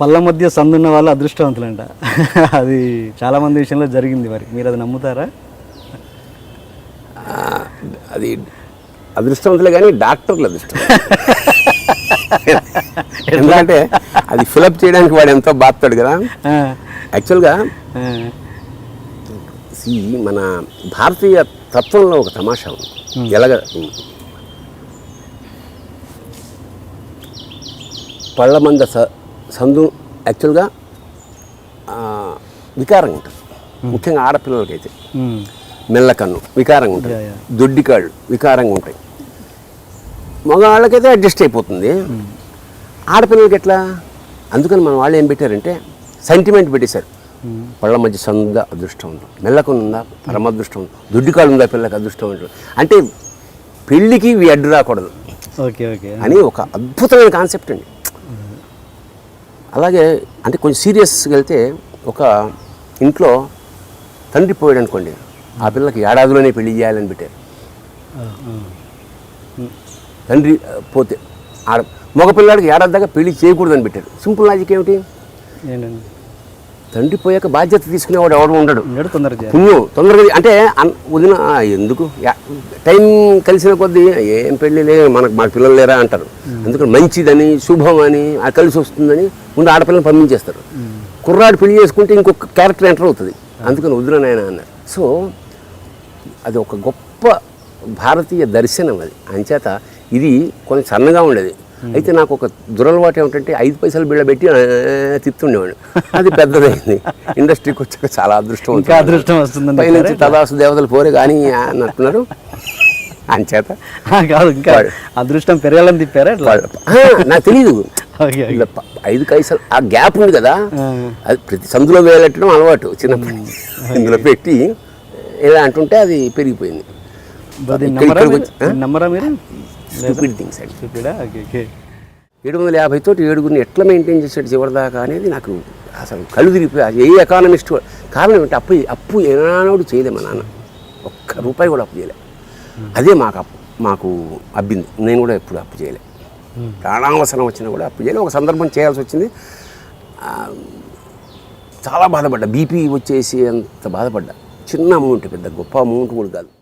పళ్ళ మధ్య సందున్న వాళ్ళు అదృష్టవంతులంట. అది చాలామంది విషయంలో జరిగింది. మరి మీరు అది నమ్ముతారా? అది అదృష్టవంతులే కానీ డాక్టర్లు అదృష్టం. ఎందుకంటే అది ఫిలప్ చేయడానికి వాడు ఎంతో బాధతాడు కదా. యాక్చువల్గా మన భారతీయ తత్వంలో ఒక తమాషా ఉంది. ఎలాగ పళ్ళ మంద సందు యాక్చువల్గా వికారంగా ఉంటుంది. ముఖ్యంగా ఆడపిల్లలకైతే మెల్లకన్ను వికారంగా ఉంటుంది, దొడ్డికాళ్ళు వికారంగా ఉంటాయి. మగవాళ్ళకైతే అడ్జస్ట్ అయిపోతుంది, ఆడపిల్లలకి ఎట్లా? అందుకని మన వాళ్ళు ఏం పెట్టారంటే సెంటిమెంట్ పెట్టేశారు. పళ్ళ మధ్య సంద అదృష్టం ఉంది, మెల్లకన్ను ఉందా పరమదృష్టం ఉంది, దొడ్డికాళ్ళు ఉందా పిల్లకి అదృష్టం ఉంటుంది. అంటే పెళ్ళికి ఇవి అడ్డు రాకూడదు అని ఒక అద్భుతమైన కాన్సెప్ట్ అండి. అలాగే అంటే కొంచెం సీరియస్గా వెళ్తే ఒక ఇంట్లో తండ్రి పోయాడు అనుకోండి, ఆ పిల్లకి ఏడాదిలోనే పెళ్లి చేయాలని పెట్టారు. తండ్రి పోతే మగపిల్లాడికి ఏడాది దాకా పెళ్లి చేయకూడదని పెట్టారు. సింపుల్ లాజిక్ ఏమిటి? తండ్రి పోయాక బాధ్యత తీసుకునేవాడు ఎవడు ఉండడు, పుణ్యం తొందరగా. అంటే వదిన ఎందుకు టైం కలిసిన కొద్దీ ఏం పెళ్ళి లే మన పిల్లలు లేరా అంటారు. అందుకని మంచిదని శుభం అని కలిసి వస్తుందని ముందు ఆడపిల్లని పంపించేస్తారు. కుర్రాడు పెళ్లి చేసుకుంటే ఇంకొక క్యారెక్టర్ ఎంటర్ అవుతుంది, అందుకని వదిన నాయన అన్నారు. సో అది ఒక గొప్ప భారతీయ దర్శనం అది. అంచేత ఇది కొంచెం సన్నగా ఉండేది. అయితే నాకు ఒక దురలవాటు ఏమిటంటే 5 పైసలు బిళ్ళ పెట్టి తిప్పుతుండేవాడు. అది పెద్దదైంది. ఇండస్ట్రీకి వచ్చాక చాలా అదృష్టం వస్తుంది. పైనుంచి తదాసు దేవతలు పోరే కానీ అని అంటున్నారు. అంచేత కాదు, ఇంకా అదృష్టం పెరగాలని తిప్పారా? నాకు తెలీదు. 5 పైసలు ఆ గ్యాప్ ఉంది కదా, అది ప్రతి సందులో వేలెట్టడం అలవాటు చిన్నప్పటి నుంచి. ఇందులో పెట్టి ఎలా అంటుంటే అది పెరిగిపోయింది. నమ్మరా మీరు? 750 తోటి 7గురిని ఎట్లా మెయింటైన్ చేసాడు చివరిదాకా అనేది నాకు అసలు కళ్ళు తిరిగిపోయి. ఏ ఎకానమిస్ట్ కారణం ఏంటి? అప్పు ఏనాడు చేయలే మా నాన్న, ₹1 కూడా అప్పు చేయలే. అదే మాకు అబ్బింది. నేను కూడా ఎప్పుడు అప్పు చేయలే, ప్రాణావసరం వచ్చినా కూడా అప్పు చేయలే. ఒక సందర్భం చేయాల్సి వచ్చింది, చాలా బాధపడ్డా. బీపీ వచ్చేసి అంత బాధపడ్డా. చిన్న అమౌంట్, పెద్ద గొప్ప అమౌంట్ కూడా కాదు.